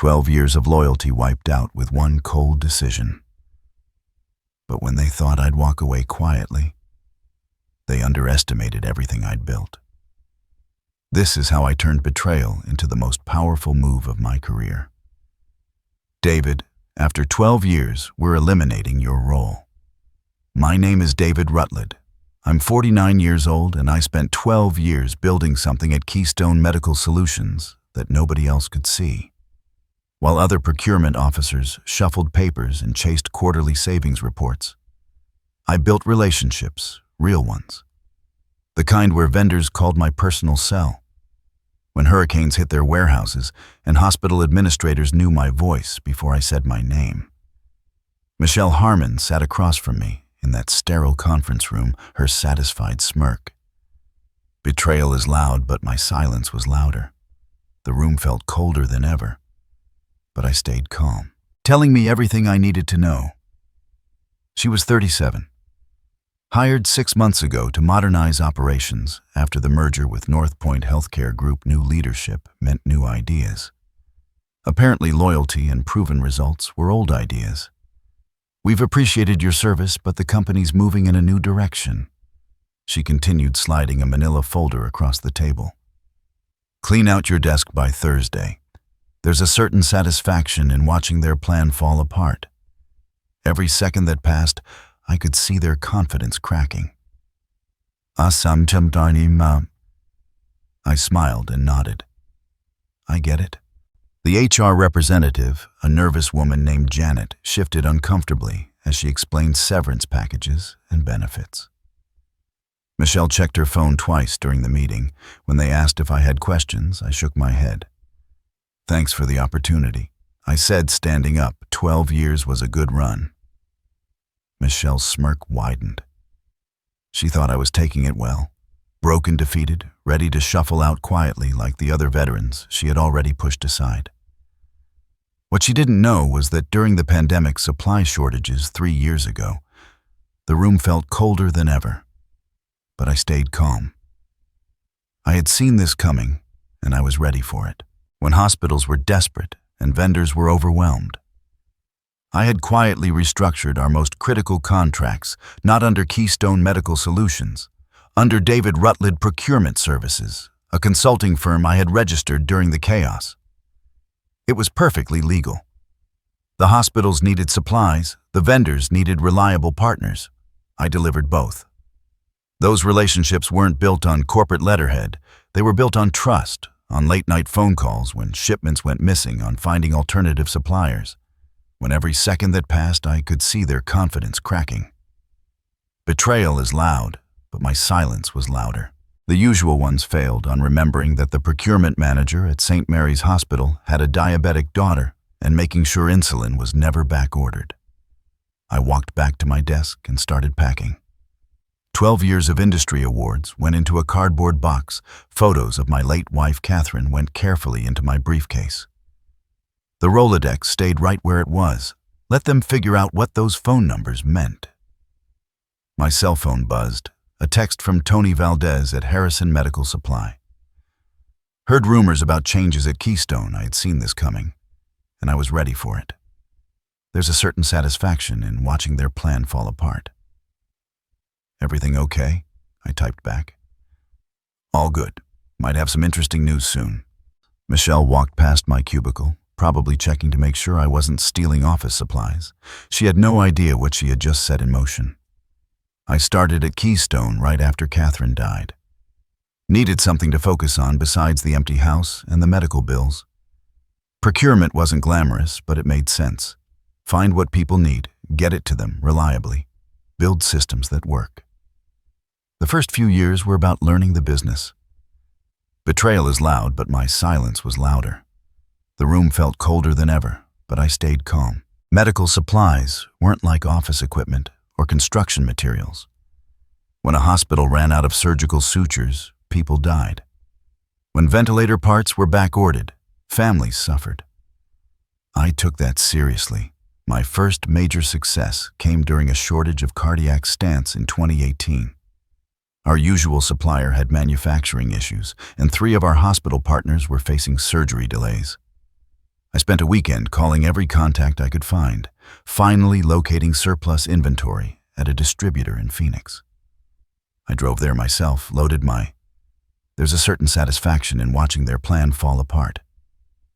12 years of loyalty wiped out with one cold decision. But when they thought I'd walk away quietly, they underestimated everything I'd built. This is how I turned betrayal into the most powerful move of my career. David, after 12 years, we're eliminating your role. My name is David Rutledge. I'm 49 years old, and I spent 12 years building something at Keystone Medical Solutions that nobody else could see. While other procurement officers shuffled papers and chased quarterly savings reports, I built relationships, real ones. The kind where vendors called my personal cell. When hurricanes hit their warehouses and hospital administrators knew my voice before I said my name. Michelle Harmon sat across from me in that sterile conference room, her satisfied smirk. Betrayal is loud, but my silence was louder. The room felt colder than ever, but I stayed calm, telling me everything I needed to know. She was 37, hired 6 months ago to modernize operations after the merger with Northpoint Healthcare Group. New leadership meant new ideas. Apparently, loyalty and proven results were old ideas. We've appreciated your service, but the company's moving in a new direction. She continued, sliding a manila folder across the table. Clean out your desk by Thursday. There's a certain satisfaction in watching their plan fall apart. Every second that passed, I could see their confidence cracking. I smiled and nodded. I get it. The HR representative, a nervous woman named Janet, shifted uncomfortably as she explained severance packages and benefits. Michelle checked her phone twice during the meeting. When they asked if I had questions, I shook my head. Thanks for the opportunity, I said, standing up. 12 years was a good run. Michelle's smirk widened. She thought I was taking it well, broken, defeated, ready to shuffle out quietly like the other veterans she had already pushed aside. What she didn't know was that during the pandemic supply shortages 3 years ago, the room felt colder than ever. But I stayed calm. I had seen this coming, and I was ready for it. When hospitals were desperate and vendors were overwhelmed, I had quietly restructured our most critical contracts, not under Keystone Medical Solutions, under David Rutledge Procurement Services, a consulting firm I had registered during the chaos. It was perfectly legal. The hospitals needed supplies, the vendors needed reliable partners. I delivered both. Those relationships weren't built on corporate letterhead. They were built on trust, on late-night phone calls when shipments went missing, on finding alternative suppliers. When every second that passed, I could see their confidence cracking. Betrayal is loud, but my silence was louder. The usual ones failed on remembering that the procurement manager at St. Mary's Hospital had a diabetic daughter and making sure insulin was never back-ordered. I walked back to my desk and started packing. 12 years of industry awards went into a cardboard box. Photos of my late wife, Catherine, went carefully into my briefcase. The Rolodex stayed right where it was. Let them figure out what those phone numbers meant. My cell phone buzzed, a text from Tony Valdez at Harrison Medical Supply. Heard rumors about changes at Keystone. I had seen this coming, and I was ready for it. There's a certain satisfaction in watching their plan fall apart. Everything okay? I typed back. All good. Might have some interesting news soon. Michelle walked past my cubicle, probably checking to make sure I wasn't stealing office supplies. She had no idea what she had just set in motion. I started at Keystone right after Catherine died. Needed something to focus on besides the empty house and the medical bills. Procurement wasn't glamorous, but it made sense. Find what people need, get it to them reliably, build systems that work. The first few years were about learning the business. Betrayal is loud, but my silence was louder. The room felt colder than ever, but I stayed calm. Medical supplies weren't like office equipment or construction materials. When a hospital ran out of surgical sutures, people died. When ventilator parts were back-ordered, families suffered. I took that seriously. My first major success came during a shortage of cardiac stents in 2018. Our usual supplier had manufacturing issues, and 3 of our hospital partners were facing surgery delays. I spent a weekend calling every contact I could find, finally locating surplus inventory at a distributor in Phoenix. I drove there myself, loaded my... There's a certain satisfaction in watching their plan fall apart.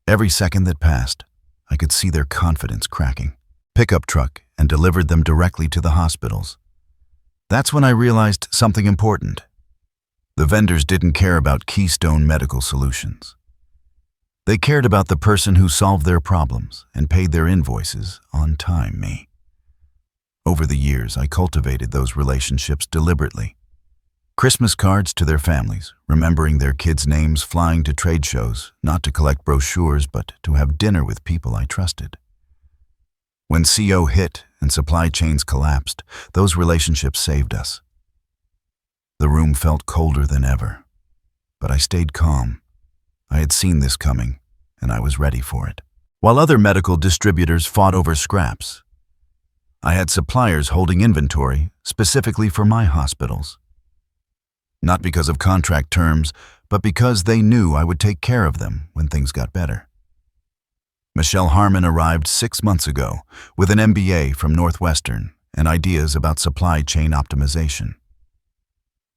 Every second that passed, I could see their confidence cracking. Pickup truck and delivered them directly to the hospitals. That's when I realized something important. The vendors didn't care about Keystone Medical Solutions. They cared about the person who solved their problems and paid their invoices on time, me. Over the years, I cultivated those relationships deliberately. Christmas cards to their families, remembering their kids' names, flying to trade shows, not to collect brochures, but to have dinner with people I trusted. When CO hit and supply chains collapsed, those relationships saved us. The room felt colder than ever, but I stayed calm. I had seen this coming, and I was ready for it. While other medical distributors fought over scraps, I had suppliers holding inventory specifically for my hospitals. Not because of contract terms, but because they knew I would take care of them when things got better. Michelle Harmon arrived 6 months ago with an MBA from Northwestern and ideas about supply chain optimization.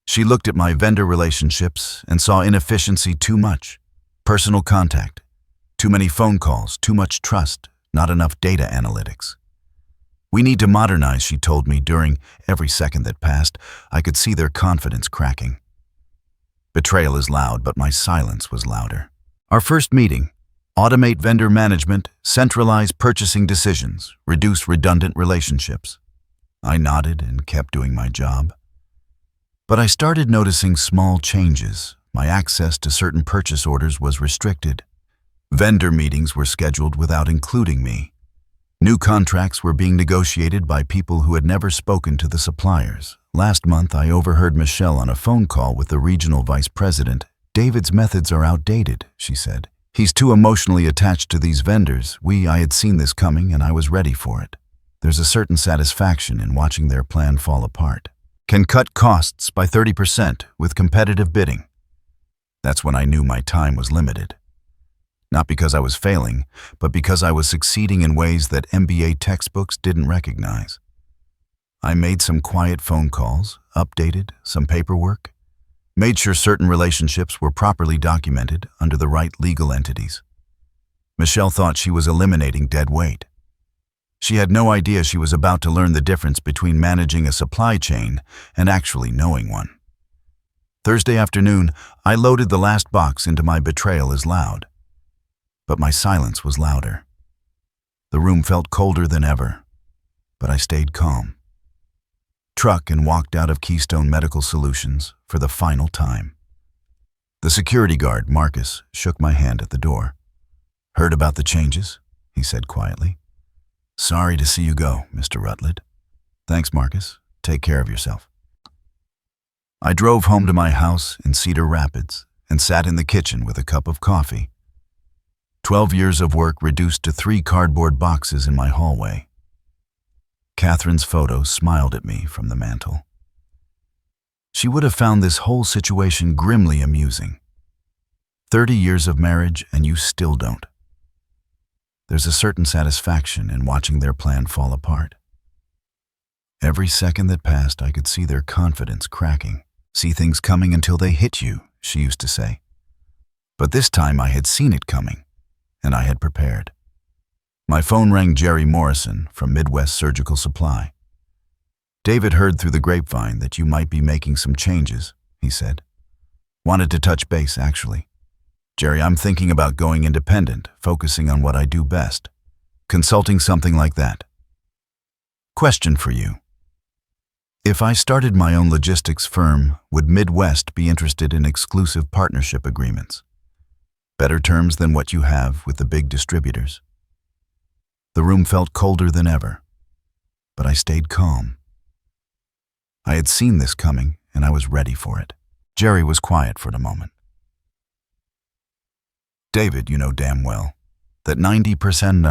She looked at my vendor relationships and saw inefficiency too much. Personal contact, too many phone calls, too much trust, not enough data analytics. We need to modernize, she told me. During every second that passed, I could see their confidence cracking. Betrayal is loud, but my silence was louder. Our first meeting: automate vendor management, centralize purchasing decisions, reduce redundant relationships. I nodded and kept doing my job. But I started noticing small changes. My access to certain purchase orders was restricted. Vendor meetings were scheduled without including me. New contracts were being negotiated by people who had never spoken to the suppliers. Last month, I overheard Michelle on a phone call with the regional vice president. "David's methods are outdated," she said. "He's too emotionally attached to these vendors. I had seen this coming and I was ready for it. There's a certain satisfaction in watching their plan fall apart. Can cut costs by 30% with competitive bidding." That's when I knew my time was limited. Not because I was failing, but because I was succeeding in ways that MBA textbooks didn't recognize. I made some quiet phone calls, updated some paperwork, made sure certain relationships were properly documented under the right legal entities. Michelle thought she was eliminating dead weight. She had no idea she was about to learn the difference between managing a supply chain and actually knowing one. Thursday afternoon, I loaded the last box into my Betrayal is Loud. But my silence was louder. The room felt colder than ever, but I stayed calm. Truck and walked out of Keystone Medical Solutions for the final time. The security guard, Marcus, shook my hand at the door. "Heard about the changes?" he said quietly. "Sorry to see you go, Mr. Rutledge." "Thanks, Marcus. Take care of yourself." I drove home to my house in Cedar Rapids and sat in the kitchen with a cup of coffee. 12 years of work reduced to 3 cardboard boxes in my hallway. Catherine's photo smiled at me from the mantel. She would have found this whole situation grimly amusing. 30 years of marriage and you still don't. There's a certain satisfaction in watching their plan fall apart. Every second that passed, I could see their confidence cracking. "See things coming until they hit you," she used to say. But this time I had seen it coming, and I had prepared. My phone rang. Jerry Morrison from Midwest Surgical Supply. "David heard through the grapevine that you might be making some changes," he said. "Wanted to touch base, actually. Jerry, I'm thinking about going independent, focusing on what I do best. Consulting, something like that. Question for you. If I started my own logistics firm, would Midwest be interested in exclusive partnership agreements? Better terms than what you have with the big distributors?" The room felt colder than ever, but I stayed calm. I had seen this coming, and I was ready for it. Jerry was quiet for a moment. "David, you know damn well that 90%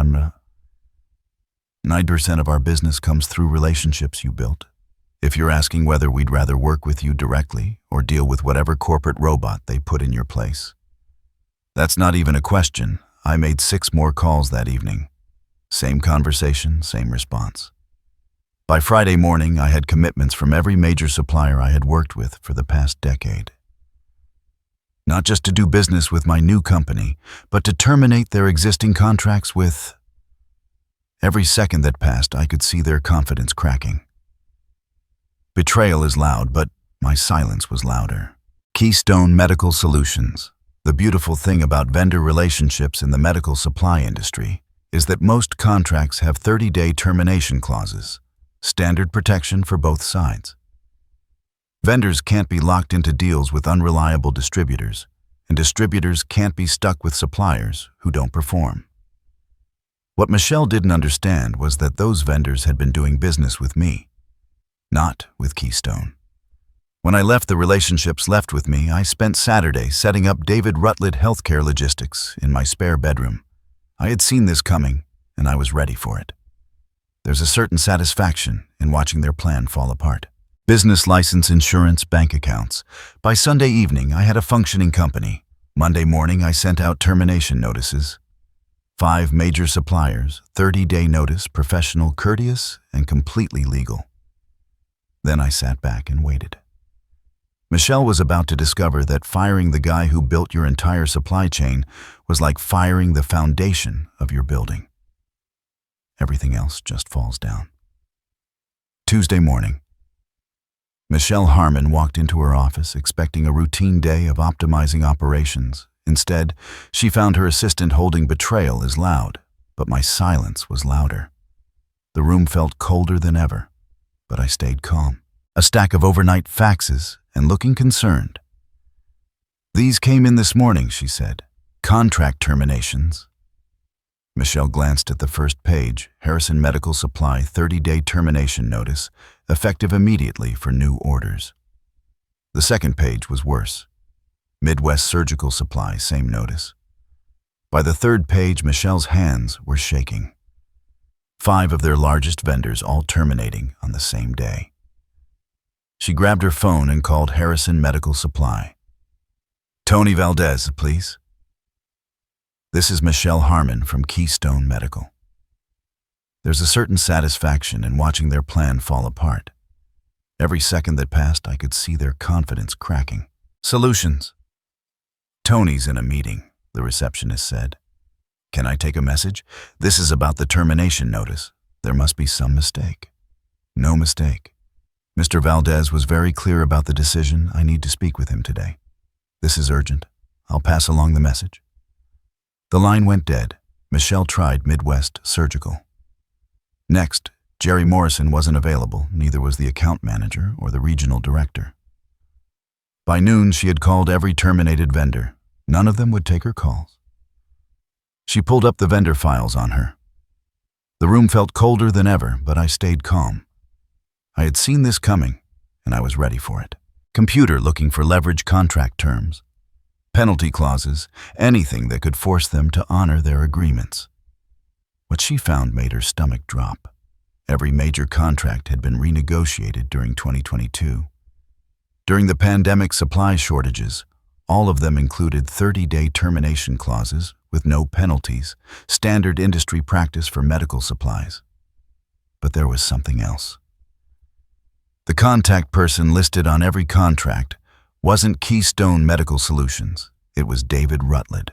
of our business comes through relationships you built. If you're asking whether we'd rather work with you directly or deal with whatever corporate robot they put in your place, that's not even a question. I made 6 more calls that evening. Same conversation, same response. By Friday morning, I had commitments from every major supplier I had worked with for the past decade. Not just to do business with my new company, but to terminate their existing contracts with... Every second that passed, I could see their confidence cracking. Betrayal is loud, but my silence was louder. Keystone Medical Solutions. The beautiful thing about vendor relationships in the medical supply industry is that most contracts have 30-day termination clauses, standard protection for both sides. Vendors can't be locked into deals with unreliable distributors, and distributors can't be stuck with suppliers who don't perform. What Michelle didn't understand was that those vendors had been doing business with me, not with Keystone. When I left the relationships left with me, I spent Saturday setting up David Rutledge Healthcare Logistics in my spare bedroom. I had seen this coming, and I was ready for it. There's a certain satisfaction in watching their plan fall apart. Business license, insurance, bank accounts. By Sunday evening, I had a functioning company. Monday morning, I sent out termination notices. 5 major suppliers, 30-day notice, professional, courteous, and completely legal. Then I sat back and waited. Michelle was about to discover that firing the guy who built your entire supply chain was like firing the foundation of your building. Everything else just falls down. Tuesday morning. Michelle Harmon walked into her office expecting a routine day of optimizing operations. Instead, she found her assistant holding betrayal is loud, but my silence was louder. The room felt colder than ever, but I stayed calm. A stack of overnight faxes and looking concerned. "These came in this morning," she said. "Contract terminations." Michelle glanced at the first page, Harrison Medical Supply 30-day termination notice, effective immediately for new orders. The second page was worse. Midwest Surgical Supply, same notice. By the third page, Michelle's hands were shaking. 5 of their largest vendors all terminating on the same day. She grabbed her phone and called Harrison Medical Supply. "Tony Valdez, please." "This is Michelle Harmon from Keystone Medical." There's a certain satisfaction in watching their plan fall apart. Every second that passed, I could see their confidence cracking. "Solutions." "Tony's in a meeting," the receptionist said. "Can I take a message? This is about the termination notice. There must be some mistake." "No mistake. Mr. Valdez was very clear about the decision. I need to speak with him today. This is urgent. I'll pass along the message." The line went dead. Michelle tried Midwest Surgical. Next, Jerry Morrison wasn't available, neither was the account manager or the regional director. By noon, she had called every terminated vendor. None of them would take her calls. She pulled up the vendor files on her. The room felt colder than ever, but I stayed calm. I had seen this coming, and I was ready for it. Computer looking for leverage contract terms, penalty clauses, anything that could force them to honor their agreements. What she found made her stomach drop. Every major contract had been renegotiated during 2022. During the pandemic supply shortages, all of them included 30-day termination clauses with no penalties, standard industry practice for medical supplies. But there was something else. The contact person listed on every contract wasn't Keystone Medical Solutions. It was David Rutledge,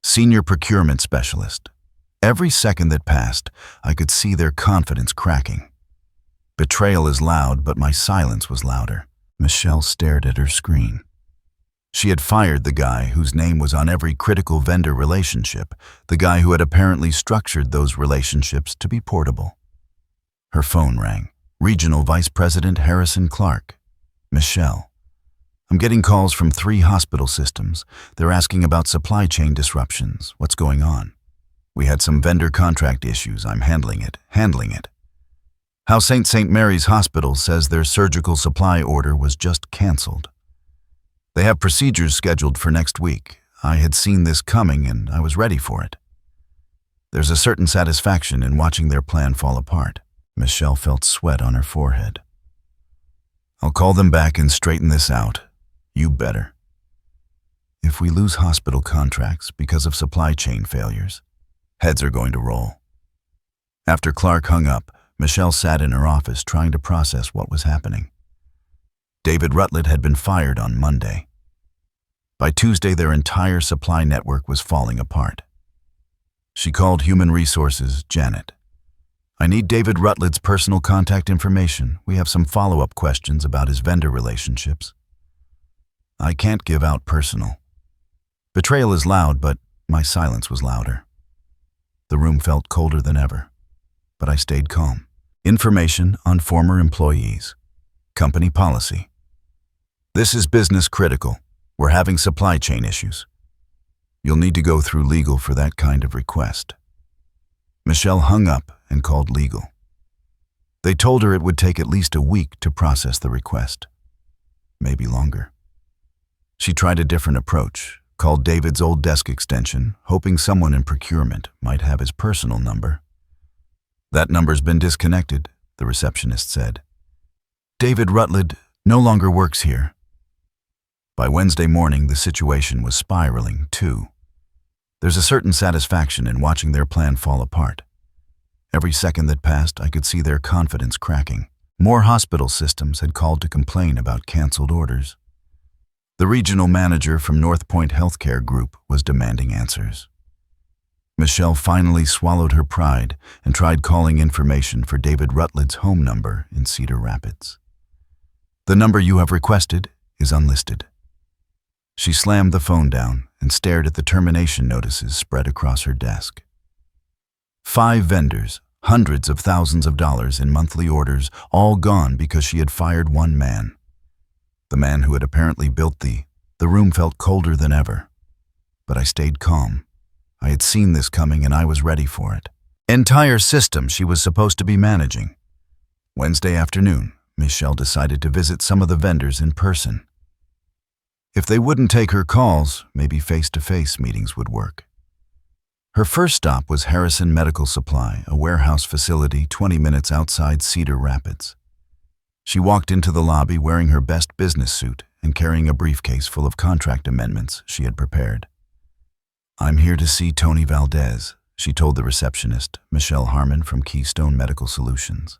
Senior Procurement Specialist. Every second that passed, I could see their confidence cracking. Betrayal is loud, but my silence was louder. Michelle stared at her screen. She had fired the guy whose name was on every critical vendor relationship, the guy who had apparently structured those relationships to be portable. Her phone rang. Regional Vice President Harrison Clark. "Michelle, I'm getting calls from 3 hospital systems. They're asking about supply chain disruptions. What's going on? We had some vendor contract issues. I'm handling it. How St. Mary's Hospital says their surgical supply order was just canceled. They have procedures scheduled for next week. I had seen this coming and I was ready for it. There's a certain satisfaction in watching their plan fall apart." Michelle felt sweat on her forehead. "I'll call them back and straighten this out. You better." if we lose hospital contracts because of supply chain failures, heads are going to roll. After Clark hung up, Michelle sat in her office trying to process what was happening. David Rutledge had been fired on Monday. By Tuesday, their entire supply network was falling apart. She called Human Resources Janet. "I need David Rutledge's personal contact information. We have some follow-up questions about his vendor relationships." "I can't give out personal." Betrayal is loud, but my silence was louder. The room felt colder than ever, but I stayed calm. Information on former employees. Company policy. "This is business critical. We're having supply chain issues. You'll need to go through legal for that kind of request." Michelle hung up and called legal. They told her it would take at least a week to process the request, maybe longer. She tried a different approach, called David's old desk extension, hoping someone in procurement might have his personal number. "That number's been disconnected," the receptionist said. "David Rutledge no longer works here." By Wednesday morning, the situation was spiraling, too. There's a certain satisfaction in watching their plan fall apart. Every second that passed, I could see their confidence cracking. More hospital systems had called to complain about canceled orders. The regional manager from North Point Healthcare Group was demanding answers. Michelle finally swallowed her pride and tried calling information for David Rutledge's home number in Cedar Rapids. "The number you have requested is unlisted." She slammed the phone down and stared at the termination notices spread across her desk. 5 vendors, hundreds of thousands of dollars in monthly orders, all gone because she had fired one man. The man who had apparently built the room felt colder than ever. But I stayed calm. I had seen this coming and I was ready for it. Entire system she was supposed to be managing. Wednesday afternoon, Michelle decided to visit some of the vendors in person. If they wouldn't take her calls, maybe face-to-face meetings would work. Her first stop was Harrison Medical Supply, a warehouse facility 20 minutes outside Cedar Rapids. She walked into the lobby wearing her best business suit and carrying a briefcase full of contract amendments she had prepared. "I'm here to see Tony Valdez," she told the receptionist, Michelle Harmon from Keystone Medical Solutions.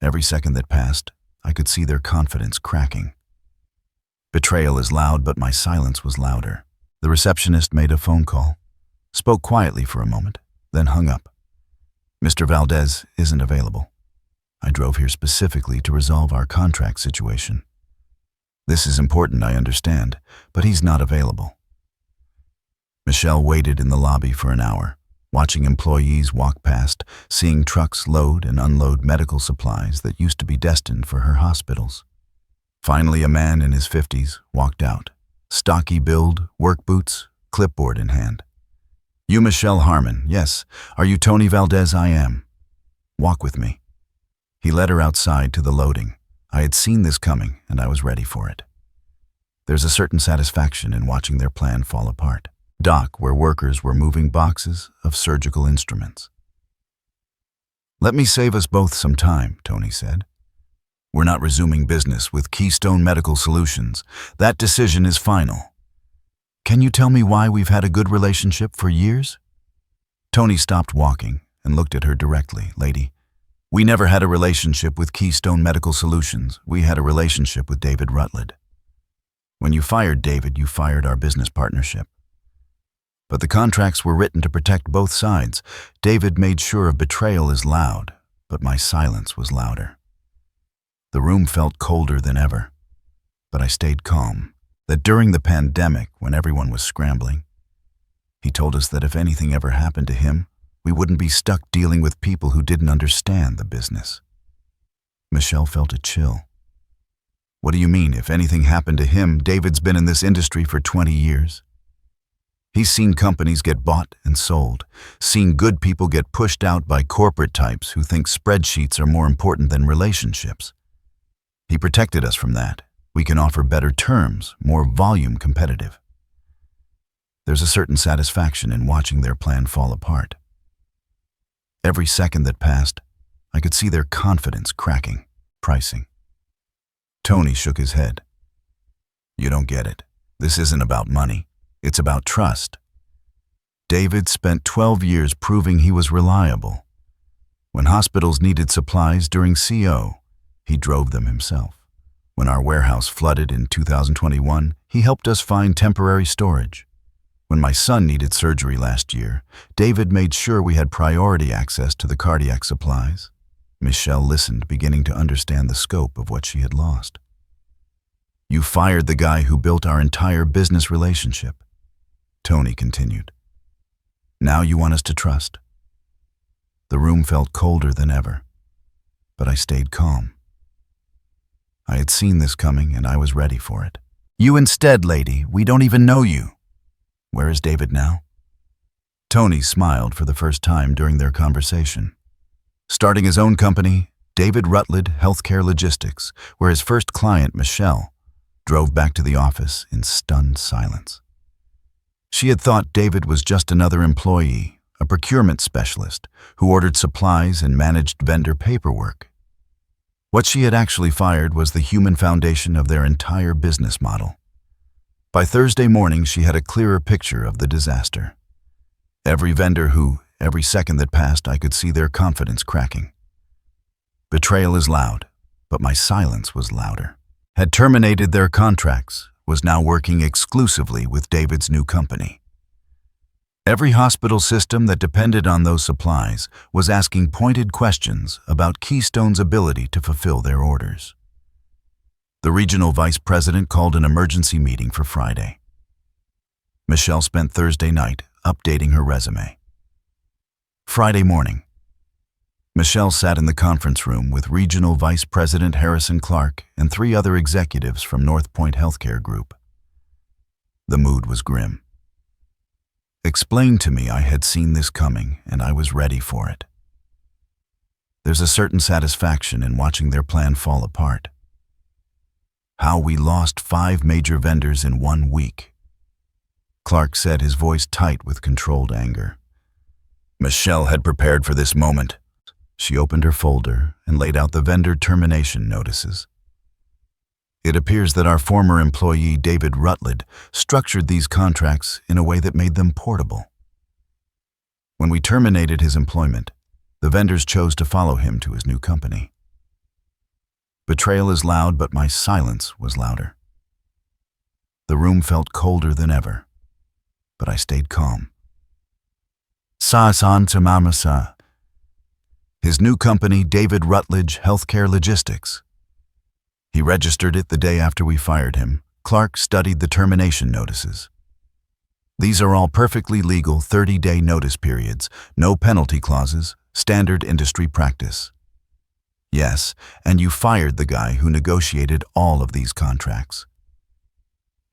Every second that passed, I could see their confidence cracking. Betrayal is loud, but my silence was louder. The receptionist made a phone call, spoke quietly for a moment, then hung up. "Mr. Valdez isn't available. I drove here specifically to resolve our contract situation. This is important, I understand, but he's not available." Michelle waited in the lobby for an hour, watching employees walk past, seeing trucks load and unload medical supplies that used to be destined for her hospitals. Finally, a man in his 50s walked out, stocky build, work boots, clipboard in hand. "You Michelle Harmon, yes. Are you Tony Valdez?" "I am." "Walk with me." He led her outside to the loading. I had seen this coming, and I was ready for it. There's a certain satisfaction in watching their plan fall apart. Dock, where workers were moving boxes of surgical instruments. "Let me save us both some time," Tony said. "We're not resuming business with Keystone Medical Solutions. That decision is final. Can you tell me why we've had a good relationship for years?" Tony stopped walking and looked at her directly. "Lady, we never had a relationship with Keystone Medical Solutions. We had a relationship with David Rutledge. When you fired David, you fired our business partnership. But the contracts were written to protect both sides. David made sure of betrayal is loud, but my silence was louder. The room felt colder than ever, but I stayed calm. That during the pandemic, when everyone was scrambling, he told us that if anything ever happened to him, we wouldn't be stuck dealing with people who didn't understand the business. Michelle felt a chill. "What do you mean, if anything happened to him? David's been in this industry for 20 years. He's seen companies get bought and sold, seen good people get pushed out by corporate types who think spreadsheets are more important than relationships. He protected us from that. We can offer better terms, more volume competitive." There's a certain satisfaction in watching their plan fall apart. Every second that passed, I could see their confidence cracking. Pricing. Tony shook his head. "You don't get it. This isn't about money. It's about trust. David spent 12 years proving he was reliable. When hospitals needed supplies during CO, he drove them himself. When our warehouse flooded in 2021, he helped us find temporary storage. When my son needed surgery last year, David made sure we had priority access to the cardiac supplies. Michelle listened, beginning to understand the scope of what she had lost. You fired the guy who built our entire business relationship, Tony continued. Now you want us to trust. The room felt colder than ever, but I stayed calm. I had seen this coming and I was ready for it. You instead, lady, we don't even know you. Where is David now? Tony smiled for the first time during their conversation. Starting his own company, David Rutledge Healthcare Logistics, where his first client, Michelle, drove back to the office in stunned silence. She had thought David was just another employee, a procurement specialist who ordered supplies and managed vendor paperwork. What she had actually fired was the human foundation of their entire business model. By Thursday morning, she had a clearer picture of the disaster. Every vendor who, every second that passed, I could see their confidence cracking. Betrayal is loud, but my silence was louder. Had terminated their contracts, was now working exclusively with David's new company. Every hospital system that depended on those supplies was asking pointed questions about Keystone's ability to fulfill their orders. The regional vice president called an emergency meeting for Friday. Michelle spent Thursday night updating her resume. Friday morning, Michelle sat in the conference room with Regional Vice President Harrison Clark and 3 other executives from North Point Healthcare Group. The mood was grim. Explained to me I had seen this coming and I was ready for it. There's a certain satisfaction in watching their plan fall apart. How we lost 5 major vendors in 1 week. Clark said, his voice tight with controlled anger. Michelle had prepared for this moment. She opened her folder and laid out the vendor termination notices. It appears that our former employee, David Rutledge, structured these contracts in a way that made them portable. When we terminated his employment, the vendors chose to follow him to his new company. Betrayal is loud, but my silence was louder. The room felt colder than ever, but I stayed calm. Sa-san Tamamasa. His new company, David Rutledge Healthcare Logistics. He registered it the day after we fired him. Clark studied the termination notices. These are all perfectly legal 30-day notice periods, no penalty clauses, standard industry practice. Yes, and you fired the guy who negotiated all of these contracts.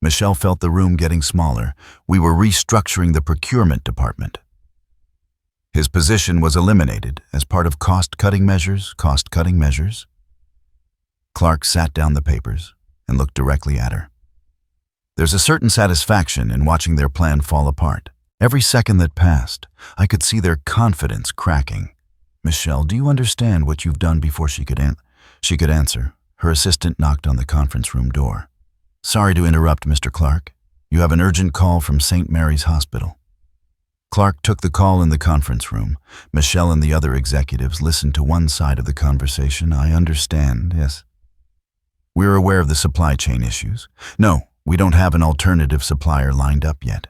Michelle felt the room getting smaller. We were restructuring the procurement department. His position was eliminated as part of cost-cutting measures. Clark sat down the papers and looked directly at her. There's a certain satisfaction in watching their plan fall apart. Every second that passed, I could see their confidence cracking. Michelle, do you understand what you've done? Before she could answer, her assistant knocked on the conference room door. Sorry to interrupt, Mr. Clark. You have an urgent call from St. Mary's Hospital. Clark took the call in the conference room. Michelle and the other executives listened to one side of the conversation. I understand, yes. We're aware of the supply chain issues. No, we don't have an alternative supplier lined up yet.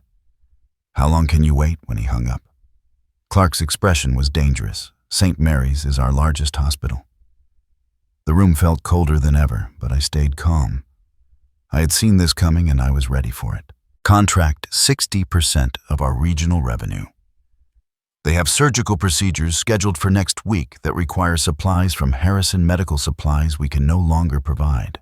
How long can you wait? When he hung up, Clark's expression was dangerous. St. Mary's is our largest hospital. The room felt colder than ever, but I stayed calm. I had seen this coming and I was ready for it. Contract 60% of our regional revenue. They have surgical procedures scheduled for next week that require supplies from Harrison Medical Supplies we can no longer provide.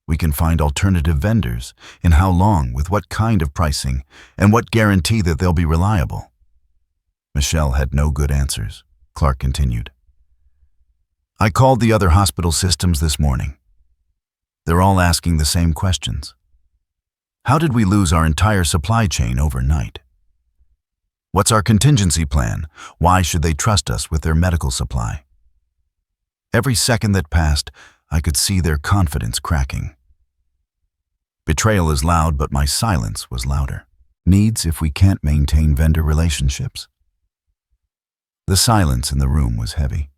We can find alternative vendors. In how long, with what kind of pricing, and what guarantee that they'll be reliable? Michelle had no good answers. Clark continued. I called the other hospital systems this morning. They're all asking the same questions. How did we lose our entire supply chain overnight? What's our contingency plan? Why should they trust us with their medical supply? Every second that passed, I could see their confidence cracking. Betrayal is loud, but my silence was louder. Needs if we can't maintain vendor relationships. The silence in the room was heavy.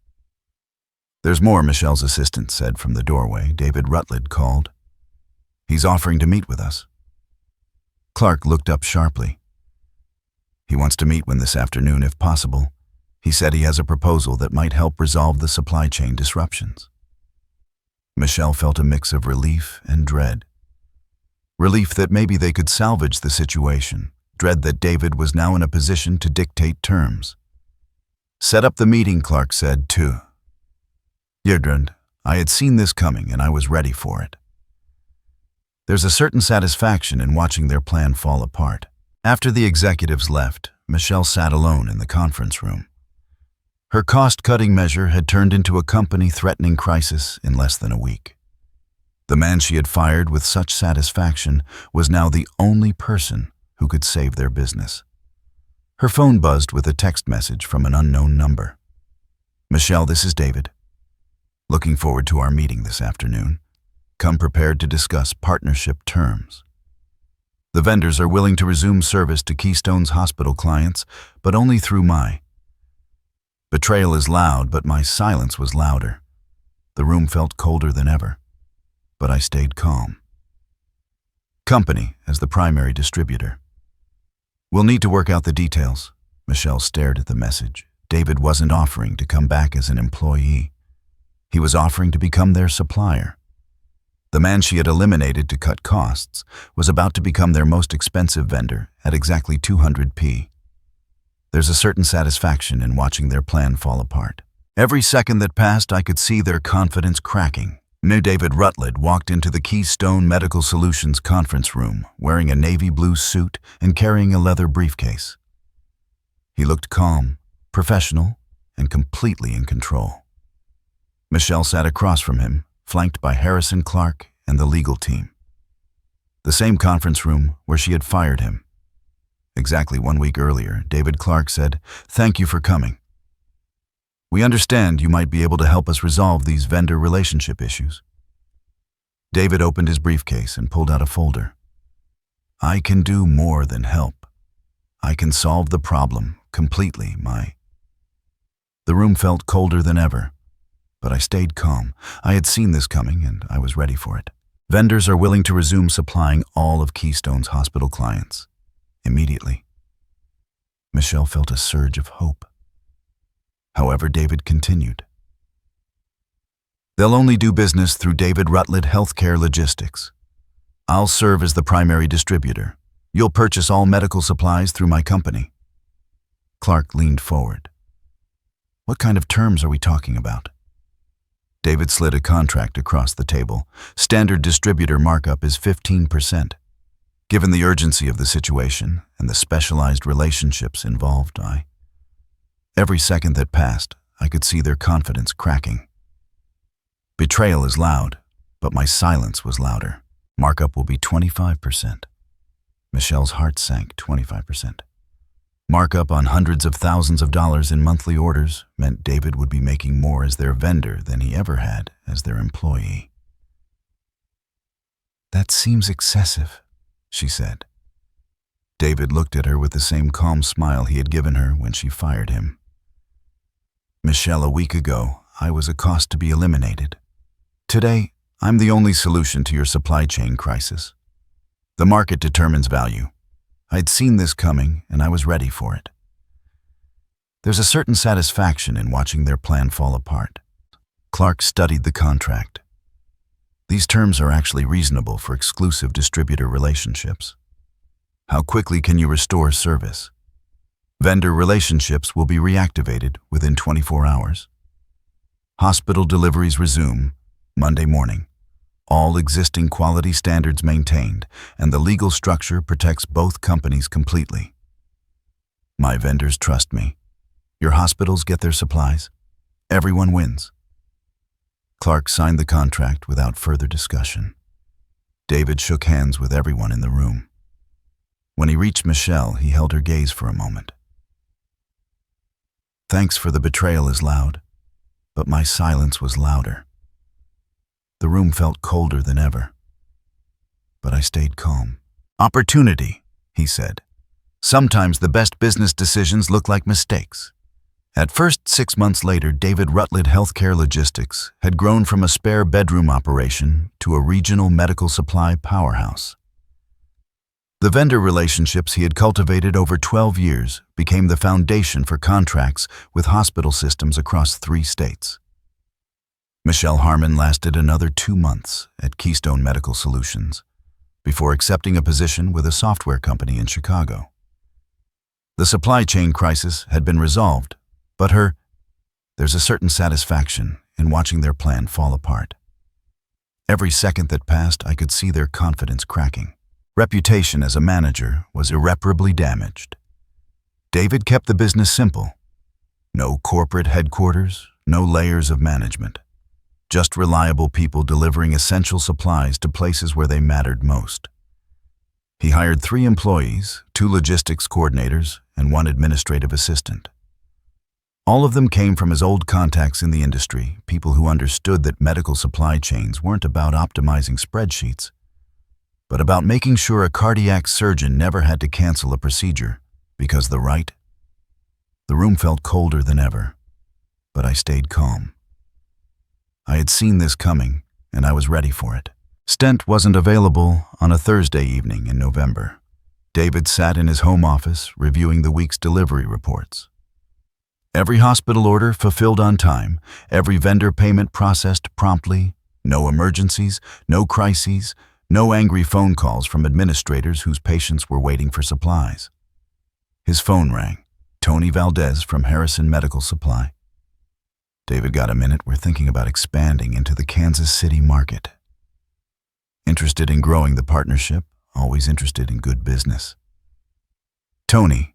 "There's more," Michelle's assistant said from the doorway. David Rutledge called. "He's offering to meet with us." Clark looked up sharply. "He wants to meet this afternoon if possible. He said he has a proposal that might help resolve the supply chain disruptions." Michelle felt a mix of relief and dread. Relief that maybe they could salvage the situation, dread that David was now in a position to dictate terms. "Set up the meeting," Clark said, too. "Yerdrund, I had seen this coming and I was ready for it." There's a certain satisfaction in watching their plan fall apart. After the executives left, Michelle sat alone in the conference room. Her cost-cutting measure had turned into a company-threatening crisis in less than a week. The man she had fired with such satisfaction was now the only person who could save their business. Her phone buzzed with a text message from an unknown number. "Michelle, this is David. Looking forward to our meeting this afternoon. Come prepared to discuss partnership terms. The vendors are willing to resume service to Keystone's hospital clients, but only through my..." Betrayal is loud, but my silence was louder. The room felt colder than ever, but I stayed calm. "Company as the primary distributor. We'll need to work out the details." Michelle stared at the message. David wasn't offering to come back as an employee. He was offering to become their supplier. The man she had eliminated to cut costs was about to become their most expensive vendor at exactly 200p. There's a certain satisfaction in watching their plan fall apart. Every second that passed, I could see their confidence cracking. New David Rutledge walked into the Keystone Medical Solutions conference room wearing a navy blue suit and carrying a leather briefcase. He looked calm, professional, and completely in control. Michelle sat across from him, flanked by Harrison Clark and the legal team. The same conference room where she had fired him. Exactly 1 week earlier, David Clark said, "Thank you for coming. We understand you might be able to help us resolve these vendor relationship issues." David opened his briefcase and pulled out a folder. "I can do more than help. I can solve the problem completely, my..." The room felt colder than ever, but I stayed calm. I had seen this coming and I was ready for it. Vendors are willing to resume supplying all of Keystone's hospital clients. Immediately. Michelle felt a surge of hope. However, David continued. "They'll only do business through David Rutledge Healthcare Logistics. I'll serve as the primary distributor. You'll purchase all medical supplies through my company." Clark leaned forward. "What kind of terms are we talking about?" David slid a contract across the table. "Standard distributor markup is 15%. Given the urgency of the situation and the specialized relationships involved, Every second that passed, I could see their confidence cracking. Betrayal is loud, but my silence was louder. Markup will be 25%. Michelle's heart sank. 25%. Markup on hundreds of thousands of dollars in monthly orders meant David would be making more as their vendor than he ever had as their employee. "That seems excessive," she said. David looked at her with the same calm smile he had given her when she fired him. "Michelle, a week ago, I was a cost to be eliminated. Today, I'm the only solution to your supply chain crisis. The market determines value. I'd seen this coming, and I was ready for it." There's a certain satisfaction in watching their plan fall apart. Clark studied the contract. These terms are actually reasonable for exclusive distributor relationships. How quickly can you restore service? Vendor relationships will be reactivated within 24 hours. Hospital deliveries resume Monday morning. All existing quality standards maintained, and the legal structure protects both companies completely. My vendors trust me. Your hospitals get their supplies. Everyone wins. Clark signed the contract without further discussion. David shook hands with everyone in the room. When he reached Michelle, he held her gaze for a moment. "Thanks for the betrayal is loud, but my silence was louder." The room felt colder than ever, but I stayed calm. "Opportunity," he said. "Sometimes the best business decisions look like mistakes." At first, 6 months later, David Rutledge Healthcare Logistics had grown from a spare bedroom operation to a regional medical supply powerhouse. The vendor relationships he had cultivated over 12 years became the foundation for contracts with hospital systems across 3 states. Michelle Harmon lasted another 2 months at Keystone Medical Solutions before accepting a position with a software company in Chicago. The supply chain crisis had been resolved, but there's a certain satisfaction in watching their plan fall apart. Every second that passed, I could see their confidence cracking. Reputation as a manager was irreparably damaged. David kept the business simple. No corporate headquarters, no layers of management. Just reliable people delivering essential supplies to places where they mattered most. He hired 3 employees, 2 logistics coordinators, and 1 administrative assistant. All of them came from his old contacts in the industry, people who understood that medical supply chains weren't about optimizing spreadsheets, but about making sure a cardiac surgeon never had to cancel a procedure because the room felt colder than ever, but I stayed calm. I had seen this coming, and I was ready for it. Stent wasn't available on a Thursday evening in November. David sat in his home office reviewing the week's delivery reports. Every hospital order fulfilled on time, every vendor payment processed promptly, no emergencies, no crises, no angry phone calls from administrators whose patients were waiting for supplies. His phone rang. Tony Valdez from Harrison Medical Supply. "David, got a minute? We're thinking about expanding into the Kansas City market." Interested in growing the partnership, always interested in good business. "Tony."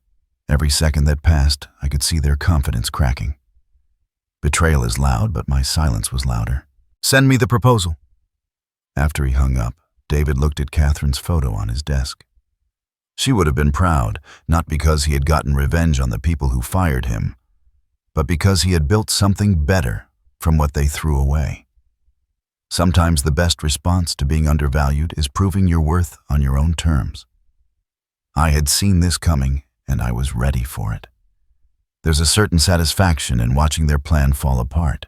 Every second that passed, I could see their confidence cracking. Betrayal is loud, but my silence was louder. "Send me the proposal." After he hung up, David looked at Catherine's photo on his desk. She would have been proud, not because he had gotten revenge on the people who fired him, but because he had built something better from what they threw away. Sometimes the best response to being undervalued is proving your worth on your own terms. I had seen this coming, and I was ready for it. There's a certain satisfaction in watching their plan fall apart.